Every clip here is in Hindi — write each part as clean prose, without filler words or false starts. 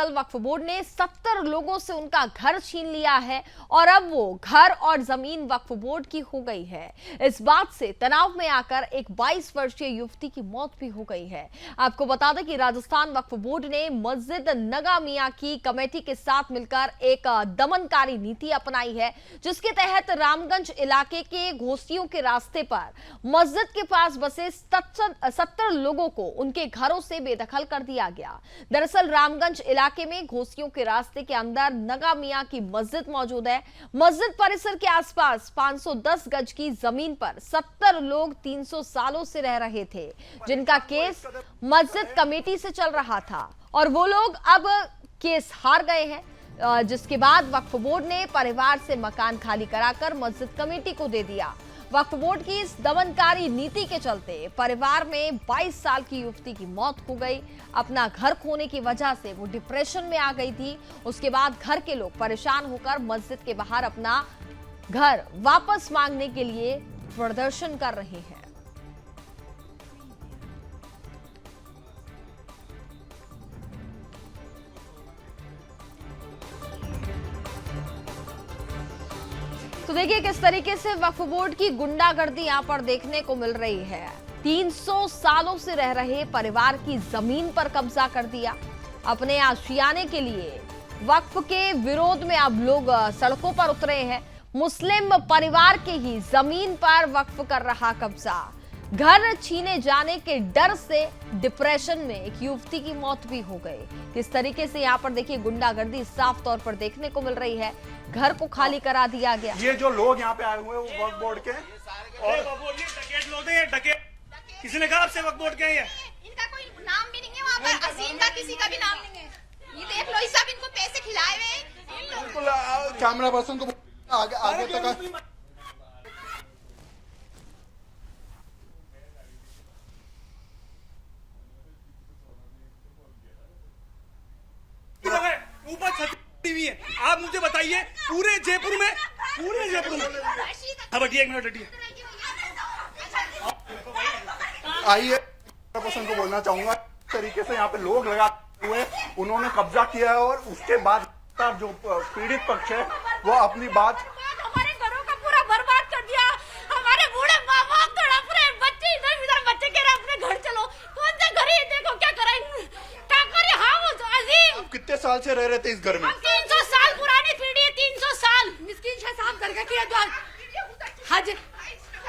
दरअसल वक्फ बोर्ड ने 70 लोगों से उनका घर छीन लिया है और अब वो घर और जमीन वक्फ बोर्ड की हो गई है। इस बात से तनाव में आकर एक 22 वर्षीय युवती की मौत भी हो गई है। आपको बता दें कि राजस्थान वक्फ बोर्ड ने मस्जिद नगा मियां की कमेटी के साथ मिलकर एक दमनकारी नीति अपनाई है, जिसके तहत रामगंज इलाके के घोसियों के रास्ते पर मस्जिद के पास बसे 70 लोगों को उनके घरों से बेदखल कर दिया गया। दरअसल रामगंज इलाके में घोसियों के रास्ते के अंदर नगा मियां की मस्जिद मौजूद है। मस्जिद परिसर के आसपास 510 गज की जमीन पर 70 लोग 300 सालों से रह रहे थे, जिनका केस मस्जिद कमेटी से चल रहा था और वो लोग अब केस हार गए हैं, जिसके बाद वक्फ बोर्ड ने परिवार से मकान खाली कराकर मस्जिद कमेटी को दे दिया। वक्फ बोर्ड की इस दमनकारी नीति के चलते परिवार में 22 साल की युवती की मौत हो गई। अपना घर खोने की वजह से वो डिप्रेशन में आ गई थी। उसके बाद घर के लोग परेशान होकर मस्जिद के बाहर अपना घर वापस मांगने के लिए प्रदर्शन कर रहे हैं। तो देखिए किस तरीके से वक्फ बोर्ड की गुंडागर्दी यहां पर देखने को मिल रही है। 300 सालों से रह रहे परिवार की जमीन पर कब्जा कर दिया। अपने आशियाने के लिए वक्फ के विरोध में अब लोग सड़कों पर उतरे हैं। मुस्लिम परिवार के ही जमीन पर वक्फ कर रहा कब्जा। घर छीने जाने के डर से डिप्रेशन में एक युवती की मौत भी हो गई। किस तरीके से यहाँ पर देखिए गुंडागर्दी साफ तौर पर देखने को मिल रही है। घर को खाली करा दिया गया। ये जो लोग यहाँ पे आए हुए हैं वो वक्फ बोर्ड के और डकैत लोग हैं। डकैत किसी ने कहा आपसे वक्फ बोर्ड के हैं? इनका कोई नाम भी नहीं है वहाँ पर। अजीम का किसी का भी नाम नहीं है। ये देख लो, सब इनको पैसे खिलाए हुए। बिल्कुल कैमरा पर्सन को आगे तक ऊपर छतरी हुई है। आप मुझे बताइए पूरे जयपुर में हाँ बटिए, एक मिनट हटिए। आइए पर्सन को बोलना चाहूंगा, इस तरीके से यहाँ पे लोग लगा हुए उन्होंने कब्जा किया है और उसके बाद जो पीड़ित पक्ष है वो अपनी बात हमारे घरों का पूरा बर्बाद कर दिया। हमारे बूढ़े माँ बाप तड़प रहे, बच्चे इधर उधर, बच्चे कह रहे अपने घर चलो। कौन सा घर है? देखो क्या करे, क्या करे। हाँ वो अजीम कितने साल से रह रहे थे इस घर में? 300 साल पुरानी पीढ़ी है। 300 साल मिस्किन शाह साहब घर का किया द्वार हज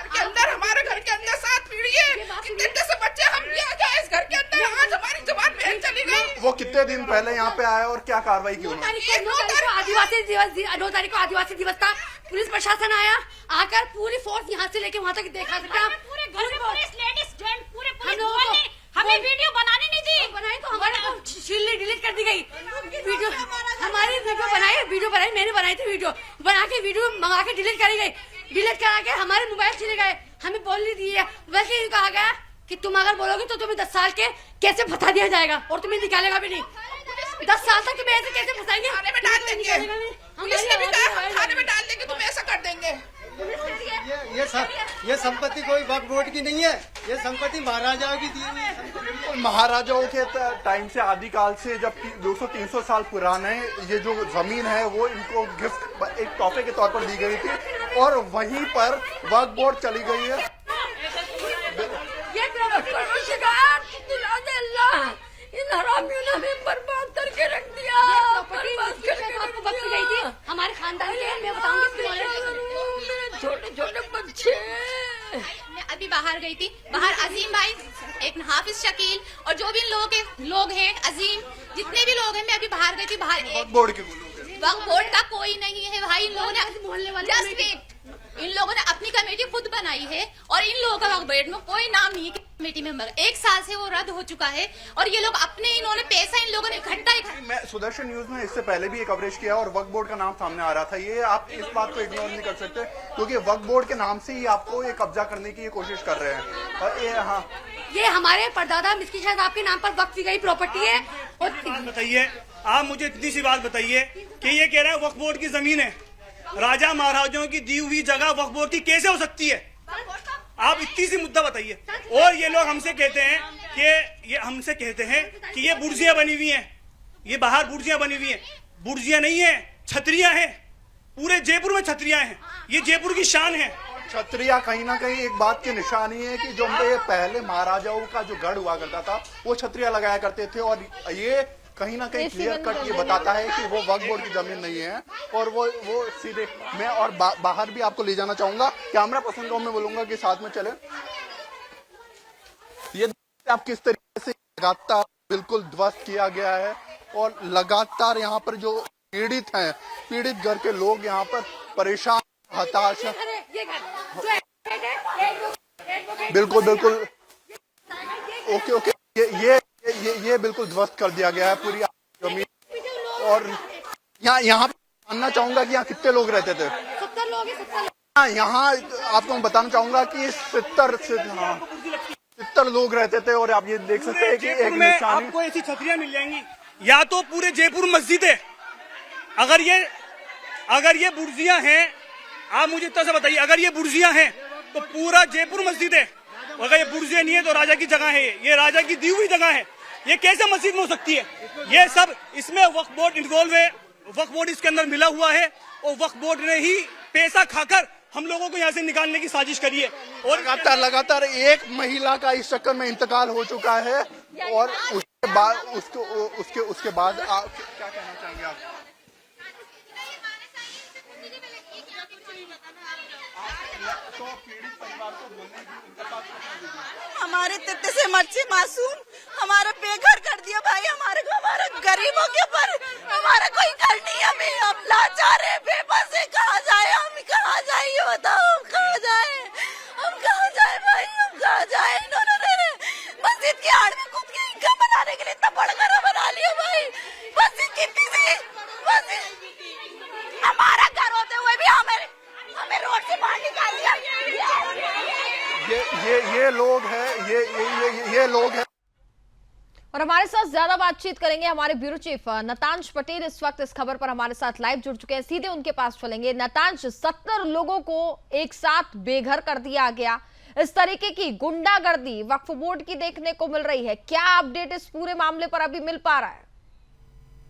के अंदर, हमारे घर के अंदर 7 पीढ़ी है। कितने जैसे बच्चे हम भी आ गए इस घर के अंदर। आज हमारी जबान बहन चली गई। वो कितने दिन पहले यहाँ पे आए और क्या कार्रवाई की उन्होंने? 9 तारीख को आदिवासी दिवस था। पुलिस प्रशासन आया, आकर पूरी फोर्स यहाँ से लेके वहाँ तक देखा सकता है। पूरे घर में पुलिस, लेडीज, जेंट, पूरे हमें वीडियो बनाने नहीं दी। बनाई तो हमारे को शील डिलीट कर दी गई। वीडियो हमारी वीडियो बनाई, मैंने बनाई थी। वीडियो बना के वीडियो मंगा के डिलीट करी गई। डिलीट करा के हमारे मोबाइल चले गए। हमें बोल नहीं दिए। वैसे ही कहा गया कि तुम अगर बोलोगे तो तुम्हें 10 साल के कैसे फंसा दिया जाएगा और तुम्हें निकालेगा भी नहीं। 10 साल तक तुम्हें ऐसे कैसे फंसाएंगे? थाने में डाल देंगे। पुलिस ने भी कहा हम थाने में डाल देंगे, तुम ऐसा कर देंगे। ये संपत्ति कोई वक्फ बोर्ड की नहीं है। ये संपत्ति महाराजाओं की दी हुई है। महाराजाओं के टाइम से, आदिकाल से, जब 200-300 साल पुराने ये जो जमीन है वो इनको गिफ्ट एक तोहफे के तौर पर दी गई थी और वहीं पर वक्फ बोर्ड चली गई है। इन हरामियों ने हमें बर्बाद करके रख दिया। आपको वक्त गई थी हमारे खानदान के। मैं बताऊंगी छोटे छोटे बच्चे। मैं अभी बाहर गई थी। बाहर अजीम भाई, एक हाफिज शकील और जो भी लोग हैं अजीम, जितने भी लोग हैं, मैं अभी बाहर गई थी। बाहर वक्फ बोर्ड के वक्फ बोर्ड का कोई नहीं है भाई। इन लोगों ने मोहल्ले वाले इन लोगों ने अपनी कमेटी खुद बनाई है और इन लोगों का वक्फ बोर्ड में कोई नाम नहीं है कमेटी मेंबर। 1 साल से वो रद्द हो चुका है और ये लोग अपने इन्होंने पैसा इन लोगों ने इकट्ठा। मैं सुदर्शन न्यूज में इससे पहले भी एक कवरेज किया और वक्फ बोर्ड का नाम सामने आ रहा था। ये आप इस बात को इग्नोर नहीं कर सकते क्योंकि वक्फ बोर्ड के नाम से ही आपको ये कब्जा करने की कोशिश कर रहे हैं। और ये हमारे परदादा मिस्किन शाह साहब के नाम पर वक्फ की गई प्रॉपर्टी है। और बताइए, आप मुझे इतनी सी बात बताइए कि ये कह रहा है वक्फ बोर्ड की जमीन है। राजा महाराजाओं की दी हुई जगह वक्फ बोर्ड की कैसे हो सकती है? आप इतनी सी मुद्दा बताइए। और ये लोग हमसे कहते हैं कि ये बुर्जियां बनी हुई हैं। ये बाहर बुर्जियां बनी हुई हैं, बुर्जियां नहीं है, छतरियां हैं। पूरे जयपुर में छतरियां हैं, ये जयपुर की शान है। छतरिया कहीं ना कहीं एक बात की निशानी है कि जो हमारे पहले महाराजाओं का जो गढ़ हुआ करता था वो छतरिया लगाया करते थे, और ये कहीं ना कहीं क्लियर कट ये बताता है कि वो वक्फ बोर्ड की जमीन नहीं है। और वो सीधे मैं और बाहर भी आपको ले जाना चाहूंगा, कैमरा पर्सन को मैं बोलूंगा कि साथ में चले। ये आप किस तरीके से लगातार बिल्कुल ध्वस्त किया गया है, और लगातार यहाँ पर जो पीड़ित हैं, पीड़ित घर के लोग यहाँ पर परेशान, हताश हैं। बिल्कुल बिल्कुल ओके ये बिल्कुल ध्वस्त कर दिया गया है पूरी जमीन। और यहाँ पे जानना चाहूंगा कि यहाँ कितने लोग रहते थे। 70 लोग हैं। यहाँ आपको मैं बताना चाहूंगा कि 70 लोग रहते थे, और आप ये देख सकते हैं कि एक निशानी आपको ऐसी छतरियां मिल जाएंगी। या तो पूरे जयपुर मस्जिद है, अगर ये बुर्जियां हैं, आप मुझे इतना सा बताइए, अगर ये बुर्जियां हैं तो पूरा जयपुर मस्जिद है, और अगर ये बुर्जियां नहीं है तो राजा की जगह है, ये राजा की दी हुई जगह है। ये कैसे मस्जिद में हो सकती है? ये सब इसमें वक्फ बोर्ड इन्वॉल्व है, वक्फ बोर्ड इसके अंदर मिला हुआ है, और वक्फ बोर्ड ने ही पैसा खाकर हम लोगों को यहाँ से निकालने की साजिश करी है। और लगातार एक महिला का इस चक्कर में इंतकाल हो चुका है, और उसके बाद उसके बाद आप क्या कहना चाहेंगे आप? हमारे तित्ते से मच्छी मासूम हमारा बेघर कर दिया भाई, हमारे को, हमारा गरीबों के ऊपर हमारा कोई घर नहीं है। हम लाचार है, बेबस है, कहाँ जाए हम, कहाँ जाए ये बताओ, हम कहाँ जाए भाई, हम कहाँ जाए? इन्होंने मस्जिद की आड़ में खुद की इनकम बनाने के लिए इतना बड़ा घर बना लिया भाई। मस्जिद कितनी सी, मस्जिद हमारा घर होते हुए भी हमें रोड से बाहर निकाल दिया। ये लोग हैं, ये लोग हैं। और हमारे साथ ज्यादा बातचीत करेंगे हमारे ब्यूरो चीफ नतांश पटेल। इस वक्त इस खबर पर हमारे साथ लाइव जुड़ चुके हैं, सीधे उनके पास चलेंगे। नतांश, 70 लोगों को एक साथ बेघर कर दिया गया, इस तरीके की गुंडागर्दी वक्फ बोर्ड की देखने को मिल रही है, क्या अपडेट इस पूरे मामले पर अभी मिल पा रहा है?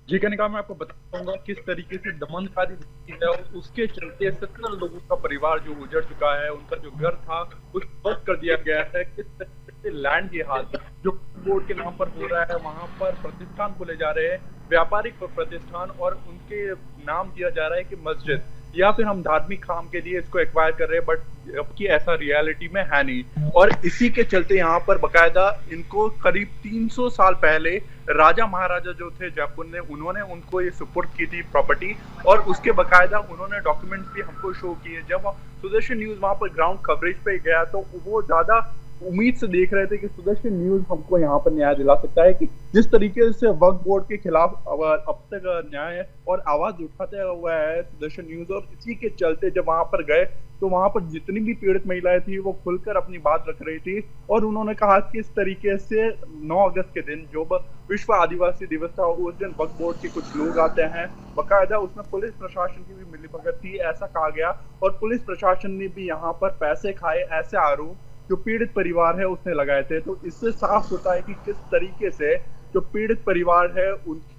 जी कनिका, मैं आपको बताऊंगा किस तरीके से दमनकारी है, और उसके चलते 70 लोगों का परिवार जो उजड़ चुका है, उनका जो घर था उस ध्वस्त कर दिया गया है। किस तरीके से लैंड जिहाद जो बोर्ड के नाम पर हो रहा है, वहां पर प्रतिष्ठान खोले जा रहे हैं, व्यापारिक प्रतिष्ठान, और उनके नाम दिया जा रहा है कि मस्जिद, या फिर हम धार्मिक काम के लिए इसको एक्वायर कर रहे हैं, बट जबकि ऐसा रियलिटी में है नहीं। और इसी के चलते यहाँ पर बकायदा इनको करीब 300 साल पहले राजा महाराजा जो थे जयपुर ने, उन्होंने उनको ये सुपुर्द की थी प्रॉपर्टी, और उसके बकायदा उन्होंने डॉक्यूमेंट्स भी हमको शो किए। जब सुदर्शन न्यूज वहां पर ग्राउंड कवरेज पे गया तो वो ज्यादा उम्मीद से देख रहे थे कि सुदर्शन न्यूज हमको यहाँ पर न्याय दिला सकता है, कि जिस तरीके से वक्फ बोर्ड के खिलाफ अब तक न्याय और आवाज उठाते हुआ है सुदर्शन न्यूज, और इसी के चलते जब वहां पर गए तो वहां पर जितनी भी पीड़ित महिलाएं थी वो खुलकर अपनी बात रख रही थी, और उन्होंने कहा कि इस तरीके से 9 अगस्त के दिन जो विश्व आदिवासी दिवस था, उस दिन वक्फ बोर्ड के कुछ लोग आते हैं, बकायदा उसमें पुलिस प्रशासन की भी मिलीभगत थी, ऐसा कहा गया, और पुलिस प्रशासन ने भी यहाँ पर पैसे खाए ऐसे आरोप जो पीड़ित परिवार है उसने लगाए थे। तो इससे साफ होता है कि किस तरीके से जो पीड़ित परिवार है, उनकी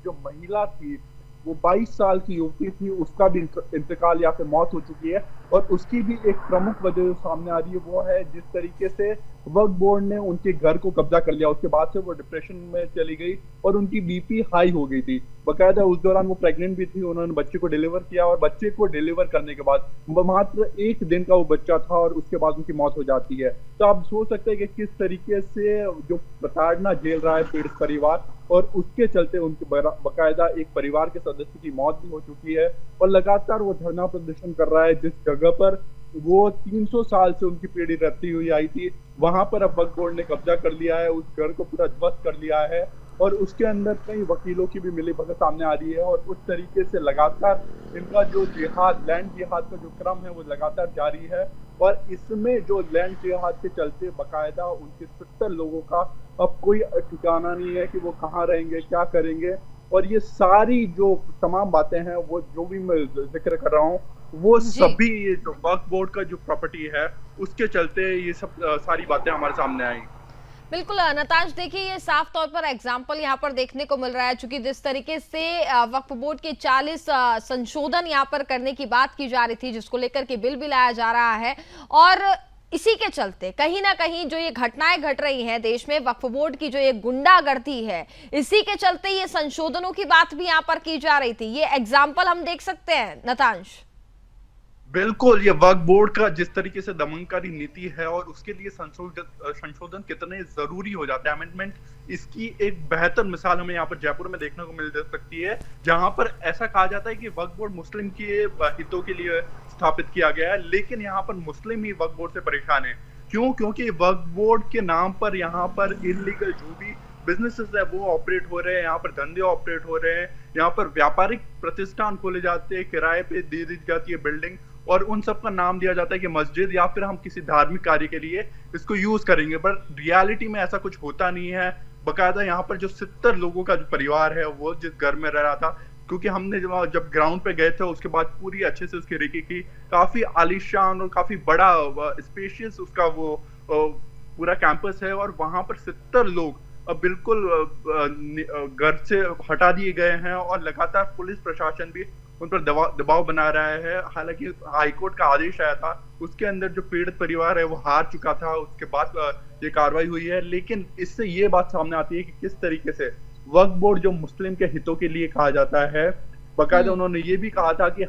जो महिला थी वो 22 साल की युवती थी, उसका भी इंतकाल या फिर मौत हो चुकी है, और उसकी भी एक प्रमुख वजह जो सामने आ रही है वो है जिस तरीके से वक्फ बोर्ड ने उनके घर को कब्जा कर लिया। उसके बाद से वो डिप्रेशन में चली गई और उनकी बीपी हाई हो गई थी। बकायदा उस दौरान वो प्रेग्नेंट भी थी, उन्होंने बच्चे को डिलीवर किया, और बच्चे को डिलीवर करने के बाद मात्र 1 दिन का वो बच्चा था और उसके बाद उनकी मौत हो जाती है। तो आप सोच सकते हैं कि किस तरीके से जो प्रताड़ना झेल रहा है पीड़ित परिवार, और उसके चलते उनके बकायदा एक परिवार के सदस्य की मौत भी हो चुकी है, और लगातार वो धरना प्रदर्शन कर रहा है जिस जगह पर वो 300 साल से उनकी पीढ़ी रहती हुई आई थी, वहां पर अब वक्फ बोर्ड ने कब्जा कर लिया है, उस घर को पूरा ध्वस्त कर लिया है, और उसके अंदर कई वकीलों की भी मिलीभगत सामने आ रही है, और उस तरीके से लगातार इनका जो जिहाद, लैंड जिहाद का जो क्रम है वो लगातार जारी है, और इसमें जो लैंड जिहाद के चलते बकायदा उनके 70 लोगों का अब कोई ठिकाना नहीं है कि वो कहाँ रहेंगे, क्या करेंगे, और ये सारी जो तमाम बातें हैं वो जो भी मैं जिक्र कर रहा हूँ वो सभी ये जो वक्फ बोर्ड का जो प्रॉपर्टी है उसके चलते ये सब सारी बातें हमारे सामने आई। बिल्कुल नताश, देखिए ये साफ तौर पर एग्जाम्पल यहाँ पर देखने को मिल रहा है, क्योंकि जिस तरीके से वक्फ बोर्ड के 40 संशोधन यहाँ पर करने की बात की जा रही थी, जिसको लेकर के बिल भी लाया जा रहा है, और इसी के चलते कहीं ना कहीं जो ये घटनाएं घट रही हैं देश में, वक्फ बोर्ड की जो ये गुंडागर्दी है, इसी के चलते ये संशोधनों की बात भी यहाँ पर की जा रही थी। ये एग्जाम्पल हम देख सकते हैं नतांश। बिल्कुल, ये वक्फ बोर्ड का जिस तरीके से दमनकारी नीति है और उसके लिए संशोधन कितने जरूरी हो जाते हैं, अमेंडमेंट, इसकी एक बेहतर मिसाल हमें यहाँ पर जयपुर में देखने को मिल सकती है, जहां पर ऐसा कहा जाता है कि वक्फ बोर्ड मुस्लिम के हितों के लिए स्थापित किया गया है, लेकिन यहाँ पर मुस्लिम ही वक्फ बोर्ड से परेशान है। क्यों? क्योंकि वक्फ बोर्ड के नाम पर यहाँ पर इलीगल जो भी बिजनेसेस है वो ऑपरेट हो रहे हैं, यहाँ पर धंधे ऑपरेट हो रहे हैं, यहाँ पर व्यापारिक प्रतिष्ठान खोले जाते हैं, किराए पे दे दी जाती है बिल्डिंग, और उन सब का नाम दिया जाता है कि मस्जिद या फिर हम किसी धार्मिक कार्य के लिए इसको यूज करेंगे, बट रियलिटी में ऐसा कुछ होता नहीं है। बकायदा यहाँ पर जो 70 लोगों का जो परिवार है वो जिस घर में रह रहा था, क्योंकि हमने जब ग्राउंड पे गए थे उसके बाद पूरी अच्छे से उसकी रेकी की, काफी आलीशान और काफी बड़ा स्पेशियस उसका वो पूरा कैंपस है, और वहां पर 70 लोग बिल्कुल घर से हटा दिए गए हैं, और लगातार पुलिस प्रशासन भी उन पर दबाव बना रहा है। हालांकि हाईकोर्ट का आदेश आया था, उसके अंदर जो पीड़ित परिवार है वो हार चुका था, उसके बाद ये कार्रवाई हुई है। लेकिन इससे ये बात सामने आती है कि किस तरीके से वक्फ बोर्ड जो मुस्लिम के हितों के लिए कहा जाता है, बाकायदा उन्होंने ये भी कहा था कि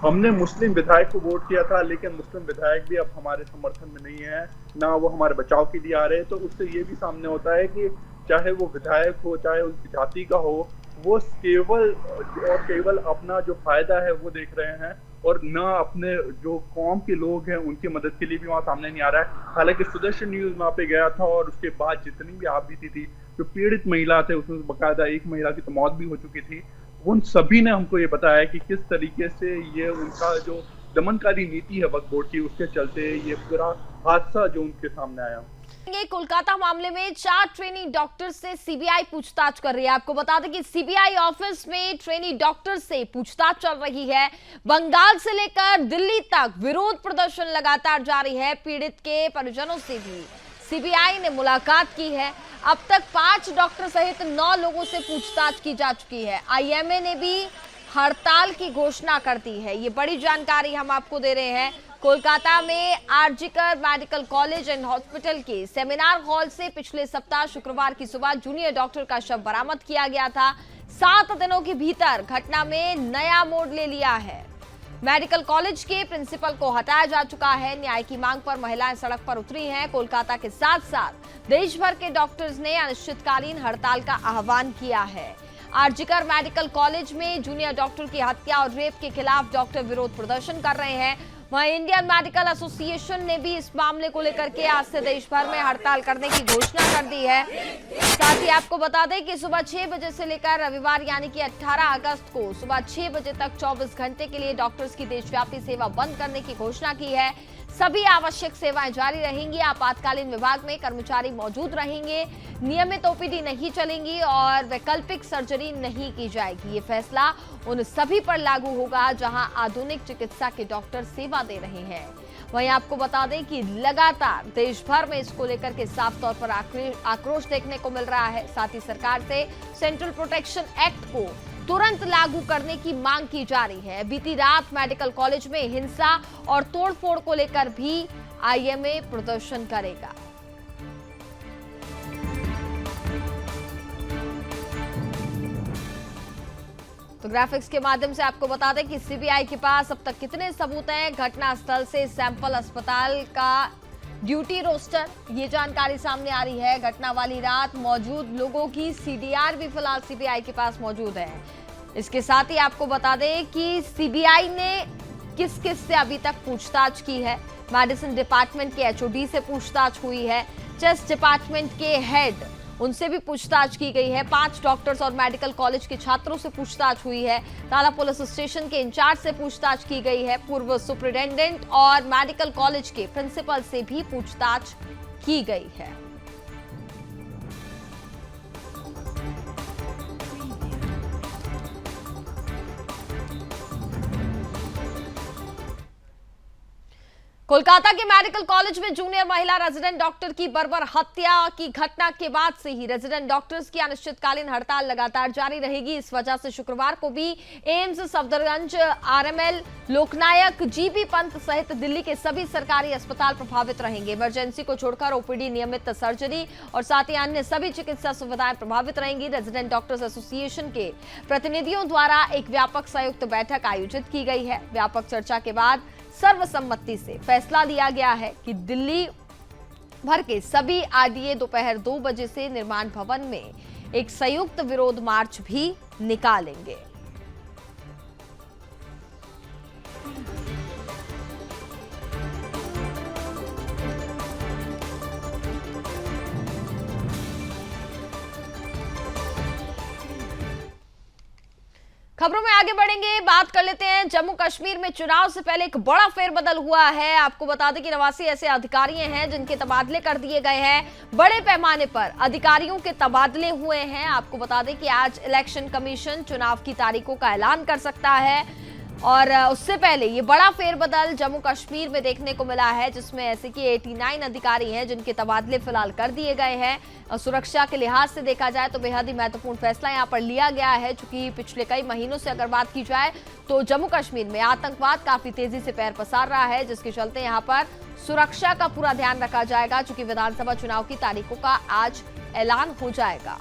हमने मुस्लिम विधायक को वोट किया था, लेकिन मुस्लिम विधायक भी अब हमारे समर्थन में नहीं है, ना वो हमारे बचाव के लिए आ रहे हैं। तो उससे ये भी सामने होता है कि चाहे वो विधायक हो, चाहे उनकी जाति का हो, वो केवल अपना जो फायदा है वो देख रहे हैं, और ना अपने जो कौम के लोग हैं उनकी मदद के लिए भी वहाँ सामने नहीं आ रहा है। हालांकि सुदर्शन न्यूज वहाँ पे गया था, और उसके बाद जितनी भी आप बीती थी, जो पीड़ित महिला थे उसमें बकायदा एक महिला की तो मौत भी हो चुकी थी, उन सभी ने हमको ये बताया कि किस तरीके से ये उनका जो दमनकारी नीति है वक्फ बोर्ड की, उसके चलते ये पूरा हादसा जो उनके सामने आया। कोलकाता मामले में 4 ट्रेनी डॉक्टर से सीबीआई पूछताछ कर रही है। आपको बता दें कि सीबीआई ऑफिस में ट्रेनी डॉक्टर से पूछताछ चल रही है। बंगाल से लेकर दिल्ली तक विरोध प्रदर्शन लगातार जारी है। पीड़ित के परिजनों से भी सीबीआई ने मुलाकात की है। अब तक 5 डॉक्टर सहित 9 लोगों से पूछताछ की जा चुकी है। आईएमए ने भी हड़ताल की घोषणा कर दी है। ये बड़ी जानकारी हम आपको दे रहे हैं। कोलकाता में RG Kar medical college and hospital के सेमिनार हॉल से पिछले सप्ताह शुक्रवार की सुबह जूनियर डॉक्टर का शव बरामद किया गया था। 7 दिनों के भीतर घटना में नया मोड़ ले लिया है। मेडिकल कॉलेज के प्रिंसिपल को हटाया जा चुका है। न्याय की मांग पर महिलाएं सड़क पर उतरी हैं। कोलकाता के साथ साथ देश भर के डॉक्टर्स ने अनिश्चितकालीन हड़ताल का आह्वान किया है। आरजीकर मेडिकल कॉलेज में जूनियर डॉक्टर की हत्या और रेप के खिलाफ डॉक्टर विरोध प्रदर्शन कर रहे हैं। वहीं इंडियन मेडिकल एसोसिएशन ने भी इस मामले को लेकर के आज से देश भर में हड़ताल करने की घोषणा कर दी है। साथ ही आपको बता दें कि सुबह 6 बजे से लेकर रविवार यानी कि 18 अगस्त को सुबह 6 बजे तक 24 घंटे के लिए डॉक्टर्स की देशव्यापी सेवा बंद करने की घोषणा की है। सभी आवश्यक सेवाएं जारी रहेंगी। आपातकालीन विभाग में कर्मचारी मौजूद रहेंगे। नियमित ओपीडी नहीं चलेंगी और वैकल्पिक सर्जरी नहीं की जाएगी। ये फैसला उन सभी पर लागू होगा जहां आधुनिक चिकित्सा के डॉक्टर सेवा दे रहे हैं। वहीं आपको बता दें कि लगातार देश भर में इसको लेकर के साफ तौर पर आक्रोश देखने को मिल रहा है। साथ ही सरकार से सेंट्रल प्रोटेक्शन एक्ट को तुरंत लागू करने की मांग की जा रही है। बीती रात मेडिकल कॉलेज में हिंसा और तोड़फोड़ को लेकर भी आईएमए प्रदर्शन करेगा। तो ग्राफिक्स के माध्यम से आपको बता दें कि सीबीआई के पास अब तक कितने सबूत हैं। घटनास्थल से सैंपल, अस्पताल का ड्यूटी रोस्टर, ये जानकारी सामने आ रही है। घटना वाली रात मौजूद लोगों की सीडीआर भी फिलहाल सीबीआई के पास मौजूद है। इसके साथ ही आपको बता दें कि सीबीआई ने किस किस से अभी तक पूछताछ की है। मेडिसिन डिपार्टमेंट के एचओडी से पूछताछ हुई है। चेस्ट डिपार्टमेंट के हेड, उनसे भी पूछताछ की गई है। 5 डॉक्टर्स और मेडिकल कॉलेज के छात्रों से पूछताछ हुई है। ताला पुलिस स्टेशन के इंचार्ज से पूछताछ की गई है। पूर्व सुपरिटेंडेंट और मेडिकल कॉलेज के प्रिंसिपल से भी पूछताछ की गई है। कोलकाता के मेडिकल कॉलेज में जूनियर महिला रेजिडेंट डॉक्टर की बर्बर हत्या की घटना के बाद से ही रेजिडेंट डॉक्टर्स की अनिश्चितकालीन हड़ताल लगातार जारी रहेगी। इस वजह से शुक्रवार को भी एम्स, सफदरगंज, आरएमएल, लोकनायक, जीबी पंत सहित दिल्ली के सभी सरकारी अस्पताल प्रभावित रहेंगे। इमरजेंसी को छोड़कर ओपीडी, नियमित सर्जरी और साथ ही अन्य सभी चिकित्सा सुविधाएं प्रभावित रहेंगी। रेजिडेंट डॉक्टर्स एसोसिएशन के प्रतिनिधियों द्वारा एक व्यापक संयुक्त बैठक आयोजित की गई है। व्यापक चर्चा के बाद सर्वसम्मति से फैसला लिया गया है कि दिल्ली भर के सभी आरडीए दोपहर 2 बजे से निर्माण भवन में एक संयुक्त विरोध मार्च भी निकालेंगे। खबरों में आगे बढ़ेंगे, बात कर लेते हैं जम्मू कश्मीर में चुनाव से पहले एक बड़ा फेरबदल हुआ है। आपको बता दें कि 89 ऐसे अधिकारी हैं जिनके तबादले कर दिए गए हैं। बड़े पैमाने पर अधिकारियों के तबादले हुए हैं। आपको बता दें कि आज इलेक्शन कमीशन चुनाव की तारीखों का ऐलान कर सकता है और उससे पहले ये बड़ा फेरबदल जम्मू कश्मीर में देखने को मिला है, जिसमें ऐसे कि 89 अधिकारी हैं जिनके तबादले फिलहाल कर दिए गए हैं। और सुरक्षा के लिहाज से देखा जाए तो बेहद ही महत्वपूर्ण फैसला यहां पर लिया गया है, क्योंकि पिछले कई महीनों से अगर बात की जाए तो जम्मू कश्मीर में आतंकवाद काफी तेजी से पैर पसार रहा है, जिसके चलते यहाँ पर सुरक्षा का पूरा ध्यान रखा जाएगा, चूंकि विधानसभा चुनाव की तारीखों का आज ऐलान हो जाएगा।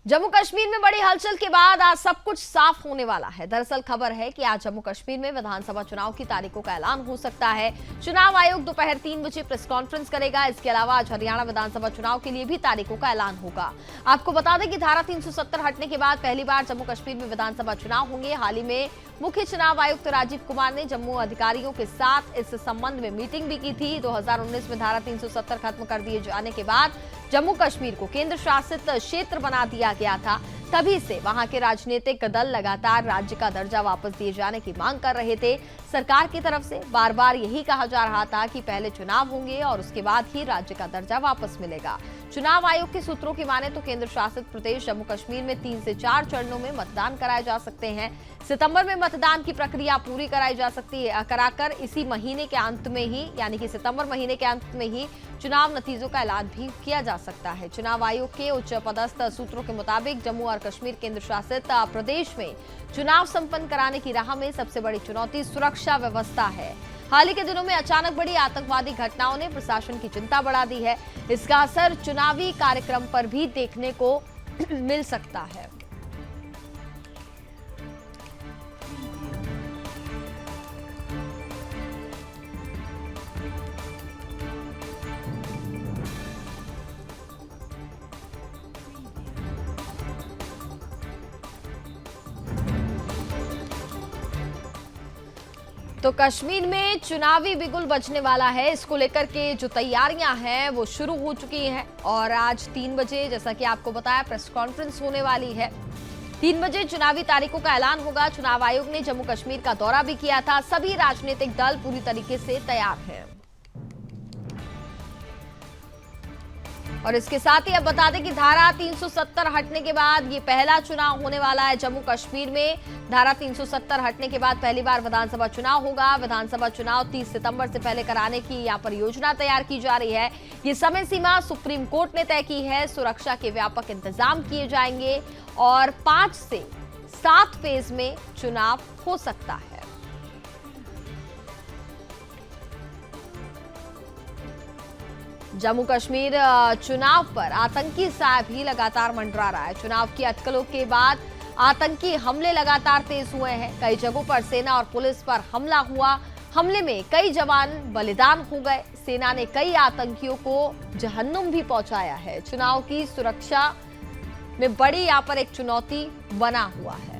जम्मू कश्मीर में बड़ी हलचल के बाद आज सब कुछ साफ होने वाला है। दरअसल खबर है कि आज जम्मू कश्मीर में विधानसभा चुनाव की तारीखों का ऐलान हो सकता है। चुनाव आयोग दोपहर 3 बजे प्रेस कॉन्फ्रेंस करेगा। इसके अलावा आज हरियाणा विधानसभा चुनाव के लिए भी तारीखों का ऐलान होगा। आपको बता दें कि धारा 370 हटने के बाद पहली बार जम्मू कश्मीर में विधानसभा चुनाव होंगे। हाल ही में मुख्य चुनाव आयुक्त राजीव कुमार ने जम्मू अधिकारियों के साथ इस संबंध में मीटिंग भी की थी। 2019 में धारा 370 खत्म कर दिए जाने के बाद जम्मू कश्मीर को केंद्र शासित क्षेत्र बना दिया गया था। तभी से वहां के राजनीतिक दल लगातार राज्य का दर्जा वापस दिए जाने की मांग कर रहे थे। सरकार की तरफ से बार बार यही कहा जा रहा था कि पहले चुनाव होंगे और उसके बाद ही राज्य का दर्जा वापस मिलेगा। चुनाव आयोग के सूत्रों की माने तो केंद्र शासित प्रदेश जम्मू कश्मीर में 3 से 4 चरणों में मतदान कराए जा सकते हैं। सितंबर में मतदान की प्रक्रिया पूरी कराई जा सकती है, कराकर इसी महीने के अंत में ही, यानी कि सितंबर महीने के अंत में ही चुनाव नतीजों का ऐलान भी किया जा सकता है। चुनाव आयोग के उच्च पदस्थ सूत्रों के मुताबिक जम्मू और कश्मीर केंद्र शासित प्रदेश में चुनाव संपन्न कराने की राह में सबसे बड़ी चुनौती सुरक्षा व्यवस्था है। हाल ही के दिनों में अचानक बड़ी आतंकवादी घटनाओं ने प्रशासन की चिंता बढ़ा दी है। इसका असर चुनावी कार्यक्रम पर भी देखने को मिल सकता है। तो कश्मीर में चुनावी बिगुल बजने वाला है। इसको लेकर के जो तैयारियां हैं वो शुरू हो चुकी हैं और आज 3 बजे, जैसा कि आपको बताया, प्रेस कॉन्फ्रेंस होने वाली है। 3 बजे चुनावी तारीखों का ऐलान होगा। चुनाव आयोग ने जम्मू कश्मीर का दौरा भी किया था। सभी राजनीतिक दल पूरी तरीके से तैयार हैं। और इसके साथ ही अब बता दें कि धारा 370 हटने के बाद ये पहला चुनाव होने वाला है जम्मू कश्मीर में। धारा 370 हटने के बाद पहली बार विधानसभा चुनाव होगा। विधानसभा चुनाव 30 सितंबर से पहले कराने की यहाँ पर योजना तैयार की जा रही है। ये समय सीमा सुप्रीम कोर्ट ने तय की है। सुरक्षा के व्यापक इंतजाम किए जाएंगे और 5 से 7 फेज में चुनाव हो सकता है। जम्मू कश्मीर चुनाव पर आतंकी साया भी लगातार मंडरा रहा है। चुनाव की अटकलों के बाद आतंकी हमले लगातार तेज हुए हैं। कई जगहों पर सेना और पुलिस पर हमला हुआ। हमले में कई जवान बलिदान हो गए। सेना ने कई आतंकियों को जहन्नुम भी पहुंचाया है। चुनाव की सुरक्षा में बड़ी यहाँ पर एक चुनौती बना हुआ है।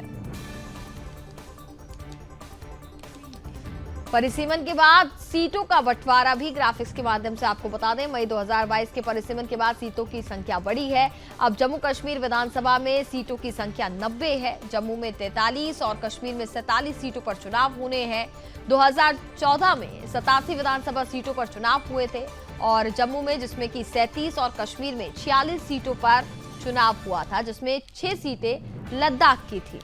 परिसीमन के बाद सीटों का बंटवारा भी ग्राफिक्स के माध्यम से आपको बता दें। मई 2022 के परिसीमन के बाद सीटों की संख्या बढ़ी है। अब जम्मू कश्मीर विधानसभा में सीटों की संख्या 90 है। जम्मू में 43 और कश्मीर में 47 सीटों पर चुनाव होने हैं। 2014 में 87 विधानसभा सीटों पर चुनाव हुए थे और जम्मू में जिसमें कि 37 और कश्मीर में 46 सीटों पर चुनाव हुआ था, जिसमें 6 सीटें लद्दाख की थी।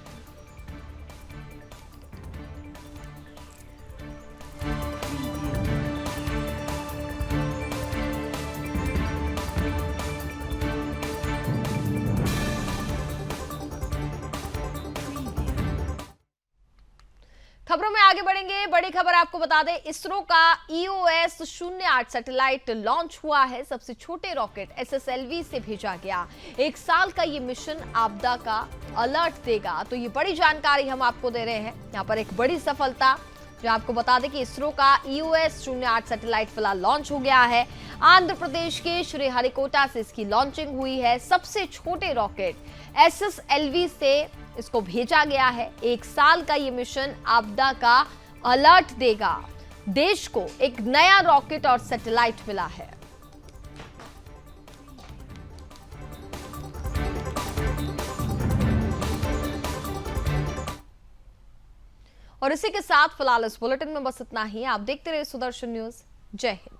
खबरों में आगे बढ़ेंगे। बड़ी खबर आपको बता दें, इसरो का EOS 08 सैटेलाइट लॉन्च हुआ है। सबसे छोटे रॉकेट SSLV से भेजा गया। 1 साल का ये मिशन आपदा का अलर्ट देगा। तो ये बड़ी जानकारी हम आपको दे रहे हैं। यहाँ पर एक बड़ी सफलता जो आपको बता दें कि इसरो का EOS 08 सैटेलाइट फिलहाल लॉन्च हो गया है। आंध्र प्रदेश के श्रीहरिकोटा से इसकी लॉन्चिंग हुई है। सबसे छोटे रॉकेट SSLV से इसको भेजा गया है। 1 साल का ये मिशन आपदा का अलर्ट देगा। देश को एक नया रॉकेट और सैटेलाइट मिला है। और इसी के साथ फिलहाल इस बुलेटिन में बस इतना ही। आप देखते रहिए सुदर्शन न्यूज। जय हिंद।